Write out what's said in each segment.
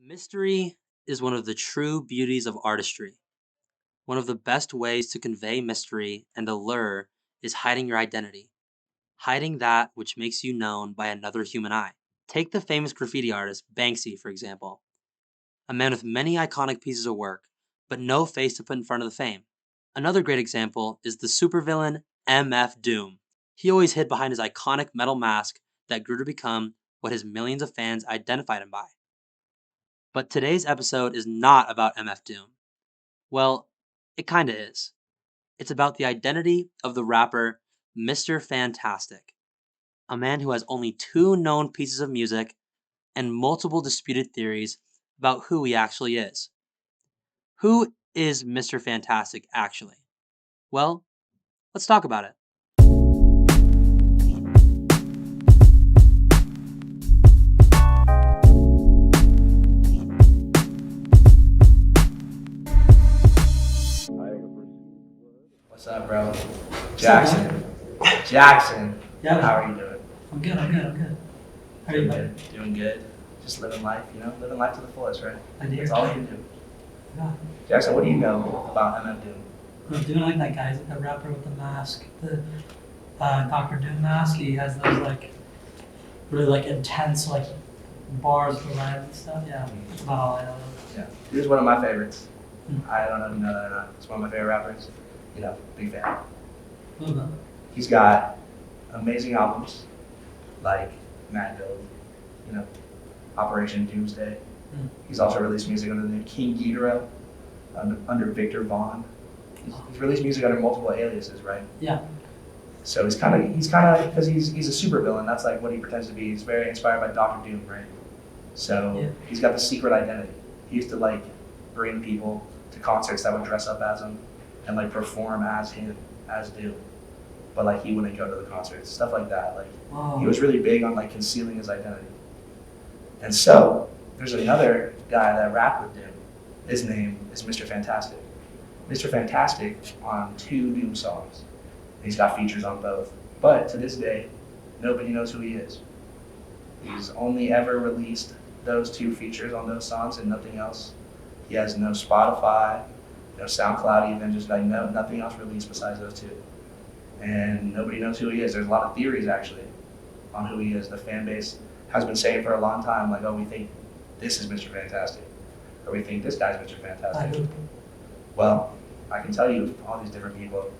Mystery is one of the true beauties of artistry. One of the best ways to convey mystery and allure is hiding your identity, hiding that which makes you known by another human eye. Take the famous graffiti artist Banksy, for example, a man with many iconic pieces of work, but no face to put in front of the fame. Another great example is the supervillain MF Doom. He always hid behind his iconic metal mask that grew to become what his millions of fans identified him by. But today's episode is not about MF Doom. Well, it kinda is. It's about the identity of the rapper Mr. Fantastik, a man who has only two known pieces of music and multiple disputed theories about who he actually is. Who is Mr. Fantastik actually? Well, let's talk about it. What's up, bro? Jackson. Jackson. Yeah. How are you doing? I'm good. How are you, Doing buddy? good. Doing good. Just living life, living life to the fullest, right? I do. That's all you can do. Yeah. Jackson, what do you know about MF Doom? I'm doing like that guy, that rapper with the mask, the Dr. Doom mask. He has those like really like intense like bars for rhymes and stuff. Yeah, that's about all I know. Yeah. He's one of my favorites. Hmm. I don't know if you know that or not. He's one of my favorite rappers. Big fan. A little bit. He's got amazing albums like Mad Build, Operation Doomsday. Hmm. He's also released music under the name King Ghidorah, under Victor Vaughn. He's released music under multiple aliases, right? Yeah. So he's kind of because he's a supervillain. That's like what he pretends to be. He's very inspired by Doctor Doom, right? So Yeah. he's got the secret identity. He used to like bring people to concerts that would dress up as him and like perform as him, as Doom. But like he wouldn't go to the concerts, stuff like that. Like Whoa. he was really big on like concealing his identity. And so there's another guy that rapped with Doom. His name is Mr. Fantastik. Mr. Fantastik on two Doom songs. He's got features on both. But to this day, nobody knows who he is. He's only ever released those two features on those songs and nothing else. He has no Spotify, no SoundCloud, even just like nothing else released besides those two. And nobody knows who he is. There's a lot of theories actually on who he is. The fan base has been saying for a long time, like, oh, we think this is Mr. Fantastik, or we think this guy's Mr. Fantastik. Well, I can tell you all these different people.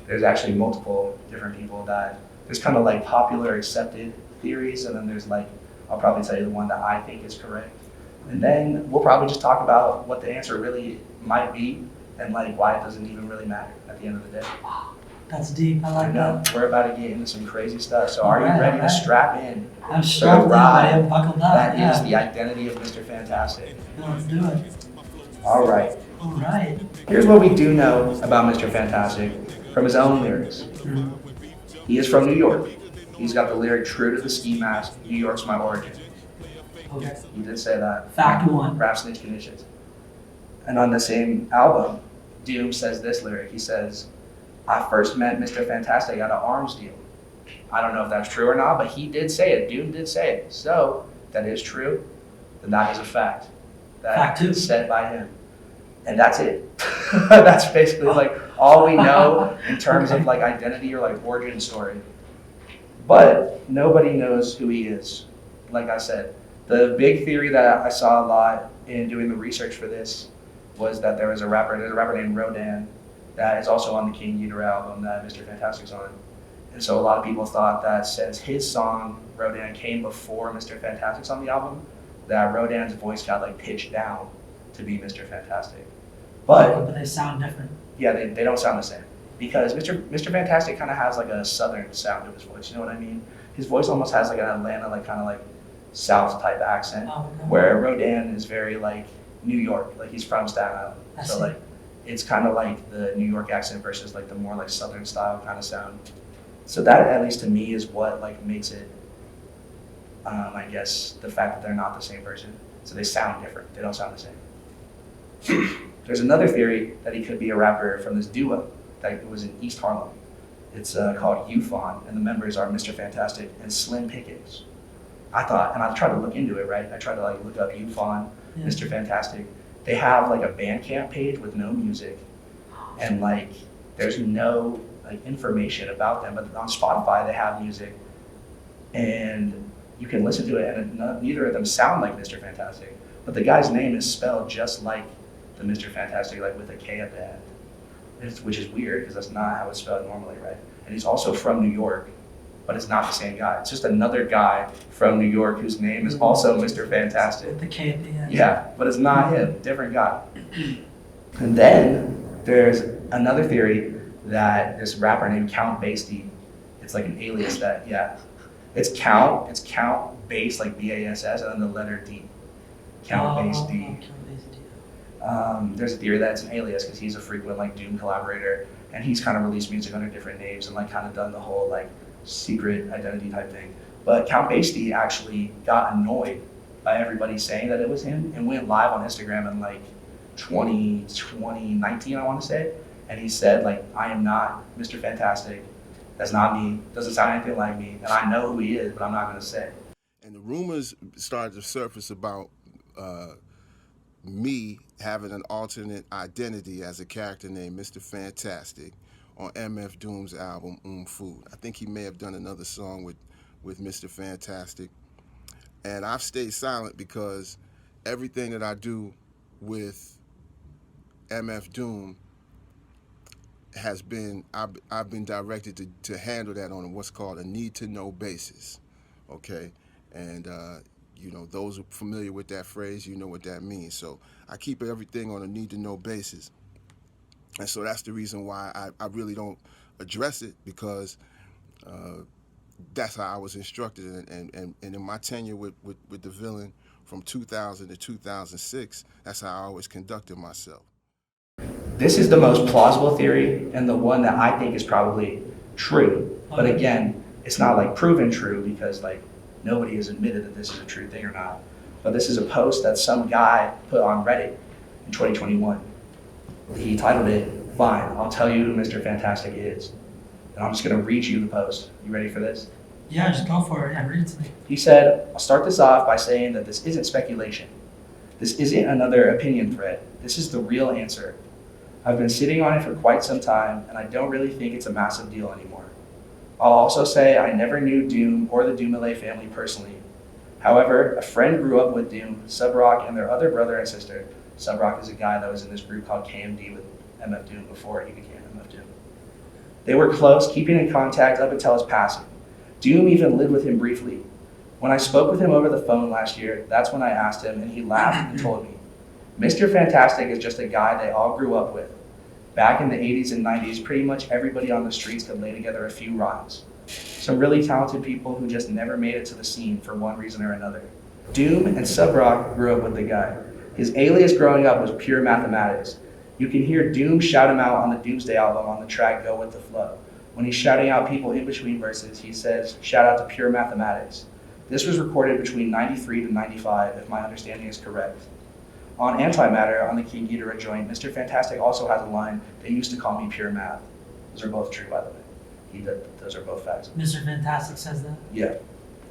There's actually multiple different people that there's kind of like popular accepted theories, and then there's like, I'll probably tell you the one that I think is correct. And then we'll probably just talk about what the answer really might be and like why it doesn't even really matter at the end of the day. That's deep. I like know. that. We're about to get into some crazy stuff. So are you ready to strap in? I'm strapped in, buddy. I'm buckled up. That yeah. is the identity of Mr. Fantastik. Yeah, let's do it. All right. All right. Here's what we do know about Mr. Fantastik from his own lyrics. Mhm. He is from New York. He's got the lyric "True to the ski mask, New York's my origin." Okay. He did say that. Fact one. Rap Snitch Conditions. And on the same album, Doom says this lyric. He says, "I first met Mr. Fantastik at an arms deal." I don't know if that's true or not, but he did say it. Doom did say it. So, if that is true, then that is a fact. Fact two. That is said by him. And that's it. That's basically like all we know in terms of like identity or like origin story. But nobody knows who he is. Like I said, the big theory that I saw a lot in doing the research for this was that there's a rapper named Rodan that is also on the King Ghidorah album that Mr. Fantastik's on. And so a lot of people thought that since his song, Rodan, came before Mr. Fantastik's on the album, that Rodan's voice got like pitched down to be Mr. Fantastik. But they sound different. Yeah, they don't sound the same. Because Mr. Fantastik kind of has like a southern sound to his voice, you know what I mean? His voice almost has like an Atlanta, like kind of like South type accent, Oh, okay. where Rodan is very like New York, like he's from Staten Island. I So see. like it's kind of like the New York accent versus like the more like southern style kind of sound. So that, at least to me, is what like makes it, I guess, the fact that they're not the same person. So they sound different. They don't sound the same. There's another theory that he could be a rapper from this duo that was in East Harlem. It's called UFON, and the members are Mr. Fantastik and Slim Pickens. I thought, and I tried to look into it, right? I tried to like look up UFON, Yeah. Mr. Fantastik. They have like a Bandcamp page with no music, and like there's no like information about them. But on Spotify they have music, and you can listen to it, and neither of them sound like Mr. Fantastik. But the guy's name is spelled just like the Mr. Fantastik, like with a K at the end, which is weird because that's not how it's spelled normally, right? And he's also from New York, but it's not the same guy. It's just another guy from New York whose name is also Mr. Fantastik. With the K at the end. Yeah, but it's not him, different guy. And then there's another theory that this rapper named Count Basie, it's like an alias that, it's Count Bass, like B-A-S-S, and then the letter D. Count Bass D. Count Basie D. There's a theory that it's an alias because he's a frequent like Doom collaborator, and he's kind of released music under different names and like kind of done the whole like secret identity type thing. But Count Basie actually got annoyed by everybody saying that it was him and went live on Instagram in like 2019, I want to say, and he said like, I am not Mr. Fantastik. That's not me. Doesn't sound anything like me, and I know who he is, but I'm not going to say. And the rumors started to surface about me having an alternate identity as a character named Mr. Fantastik on MF Doom's album Food. I think he may have done another song with Mr. Fantastik. And I've stayed silent because everything that I do with MF Doom has been, I've been directed to handle that on what's called a need-to-know basis, okay? And you know, those who are familiar with that phrase, you know what that means. So I keep everything on a need-to-know basis. And so that's the reason why I really don't address it, because that's how I was instructed. And in my tenure with the villain from 2000 to 2006, that's how I always conducted myself. This is the most plausible theory and the one that I think is probably true. But again, it's not like proven true because like nobody has admitted that this is a true thing or not. But this is a post that some guy put on Reddit in 2021. He titled it, "Fine, I'll tell you who Mr. Fantastik is." And I'm just gonna read you the post. You ready for this? Yeah, just go for it. Yeah, read it to me. He said, "I'll start this off by saying that this isn't speculation. This isn't another opinion thread. This is the real answer. I've been sitting on it for quite some time, and I don't really think it's a massive deal anymore. I'll also say I never knew Doom or the Doomilay family personally. However, a friend grew up with Doom, Subrock, and their other brother and sister. Subrock is a guy that was in this group called KMD with MF Doom before he became MF Doom. They were close, keeping in contact up until his passing. Doom even lived with him briefly. When I spoke with him over the phone last year, that's when I asked him, and he laughed and told me, Mr. Fantastik is just a guy they all grew up with. Back in the 80s and 90s, pretty much everybody on the streets could lay together a few rhymes. Some really talented people who just never made it to the scene for one reason or another. Doom and Subrock grew up with the guy. His alias growing up was pure mathematics. You can hear Doom shout him out on the Doomsday album on the track Go With The Flow. When he's shouting out people in between verses, he says, shout out to pure mathematics. This was recorded between 93 to 95, if my understanding is correct. On Antimatter, on the King Ghidorah joint, Mr. Fantastik also has a line, they used to call me pure math. Those are both true, by the way. Those are both facts. Mr. Fantastik says that? Yeah.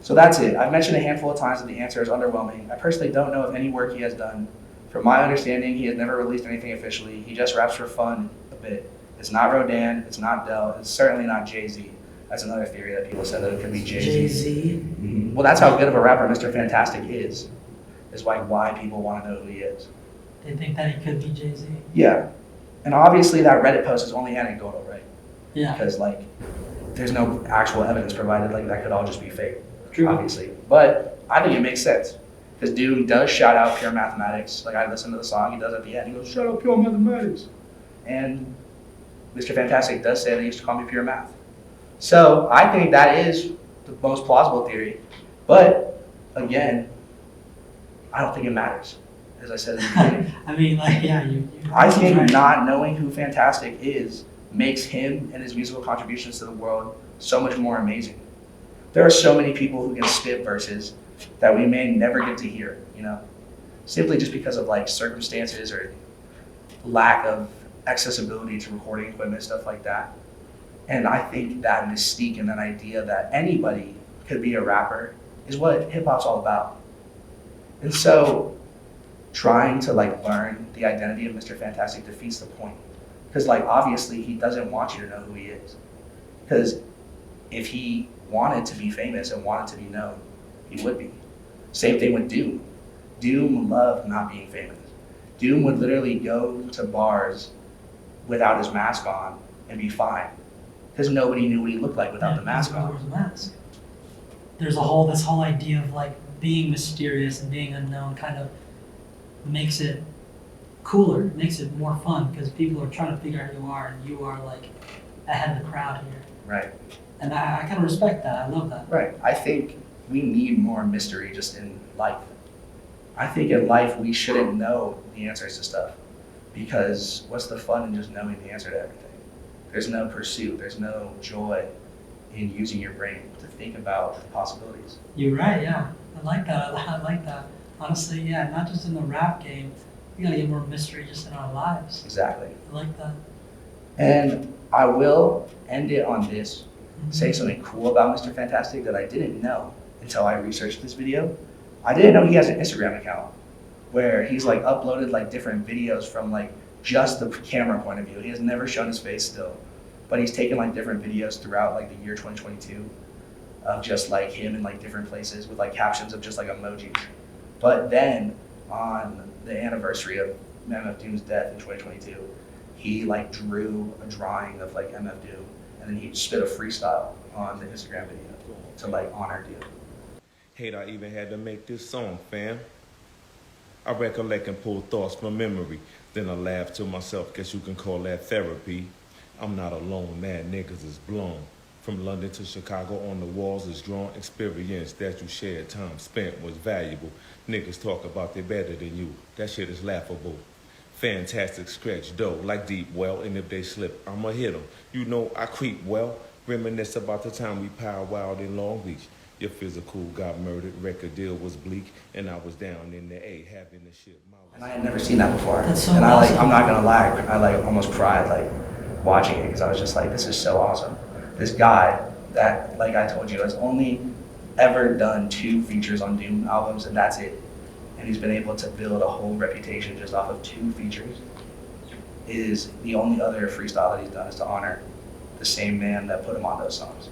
So that's it. I've mentioned a handful of times that the answer is underwhelming. I personally don't know of any work he has done. From my understanding, he has never released anything officially. He just raps for fun a bit. It's not Rodan, it's not Dell, it's certainly not Jay-Z. That's another theory that people said that it could be Jay-Z. Jay-Z? Mm-hmm. Well, that's how good of a rapper Mr. Fantastik is like why people want to know who he is. They think that he could be Jay-Z? Yeah. And obviously that Reddit post is only anecdotal, right? Yeah. Because like, there's no actual evidence provided, like that could all just be fake, obviously. But I think it makes sense. Because Doom does shout out pure mathematics. Like I listened to the song, he does at the end, he goes, shout out pure mathematics. And Mr. Fantastik does say they used to call me pure math. So I think that is the most plausible theory. But again, I don't think it matters, as I said in the beginning. I mean, like, yeah, you I think right. not knowing who Fantastik is makes him and his musical contributions to the world so much more amazing. There are so many people who can spit verses that we may never get to hear, you know, simply just because of like circumstances or lack of accessibility to recording equipment, stuff like that. And I think that mystique and that idea that anybody could be a rapper is what hip hop's all about. And so trying to like learn the identity of Mr. Fantastic defeats the point. Because like obviously he doesn't want you to know who he is. Because if he wanted to be famous and wanted to be known, he would be. Same thing with Doom. Doom loved not being famous. Doom would literally go to bars without his mask on and be fine. Because nobody knew what he looked like without the mask on. There was a mask. There's this whole idea of like being mysterious and being unknown kind of makes it cooler, makes it more fun because people are trying to figure out who you are and you are like ahead of the crowd here. Right. And I kind of respect that. I love that. Right. I think we need more mystery just in life. I think in life we shouldn't know the answers to stuff because what's the fun in just knowing the answer to everything? There's no pursuit, there's no joy in using your brain to think about the possibilities. You're right, yeah. I like that. I like that. Honestly, yeah, not just in the rap game. We gotta get more mystery just in our lives. Exactly. I like that. And I will end it on this, say something cool about Mr. Fantastic that I didn't know until I researched this video. I didn't know he has an Instagram account where he's like uploaded like different videos from like just the camera point of view. He has never shown his face still, but he's taken like different videos throughout like the year 2022 of just like him in like different places with like captions of just like emojis. But then on the anniversary of MF Doom's death in 2022, he like drew a drawing of like MF Doom and then he spit a freestyle on the Instagram video to like honor Doom. Hate I even had to make this song, fam. I recollect and pull thoughts from memory. Then I laugh to myself, guess you can call that therapy. I'm not alone, mad niggas is blown. From London to Chicago on the walls is drawn. Experience that you shared, time spent was valuable. Niggas talk about they better than you. That shit is laughable. Fantastic stretch dough like deep well, and if they slip, I'ma hit them. You know I creep well. Reminisce about the time we powwowed in Long Beach. Your physical got murdered, record deal was bleak, and I was down in the A having the shit. And I had never seen that before. That's so and awesome. I'm not gonna lie, I like almost cried like watching it because I was just like, this is so awesome. This guy that, like I told you, has only ever done 2 features on Doom albums and that's it. And he's been able to build a whole reputation just off of 2 features. Is the only other freestyle that he's done is to honor the same man that put him on those songs.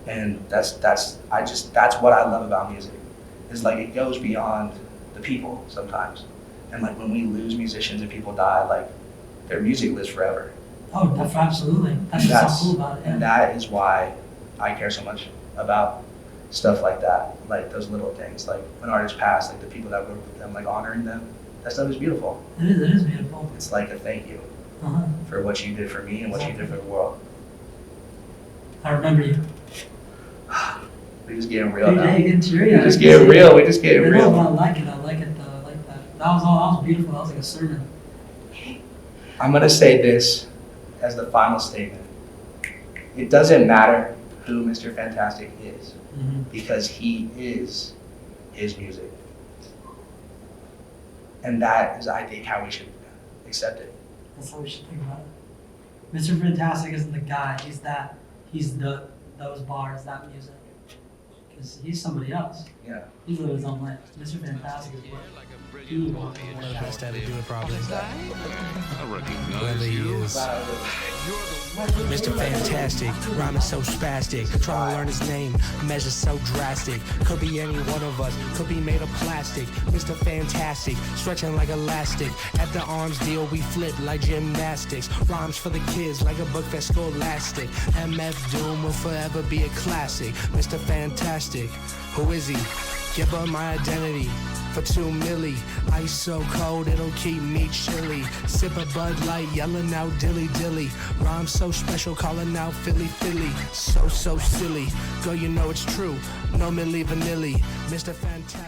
And that's what I love about music. Is like it goes beyond the people sometimes. And like when we lose musicians and people die, like their music lives forever. Oh, absolutely. That's just so cool about it. Yeah. And that is why I care so much about stuff like that, like those little things. Like when artists pass, like the people that work with them, like honoring them, that stuff is beautiful. It is beautiful. It's like a thank you for what you did for me and what you did for the world. I remember you. We just getting real now. Hey, getting teary-eyed. We just getting real. We just getting real. I like it though. I like that. That was beautiful. That was like a sermon. I'm gonna say this as the final statement. It doesn't matter who Mr. Fantastic is, because he is his music. And that is, I think, how we should accept it. That's how we should think about it. Mr. Fantastic isn't the guy. He's those bars, that music. Because he's somebody else. Yeah. He's living his own life. Mr. Fantastic is what he wants. One of the best at it, do it probably. I recognize Whether he you. is Mr. Fantastic, rhyming so spastic, trying to learn his name, measure so drastic. Could be any one of us, could be made of plastic. Mr. Fantastic, stretching like elastic. At the arms deal, we flip like gymnastics. Rhymes for the kids like a book that's scholastic. MF Doom will forever be a classic. Mr. Fantastic, who is he? Give up my identity for 2 milli. Ice so cold it'll keep me chilly. Sip a Bud Light, yelling out dilly dilly. Rhyme so special, calling out Philly Philly. So silly, girl you know it's true. No Milli Vanilli, Mr. Fantastic.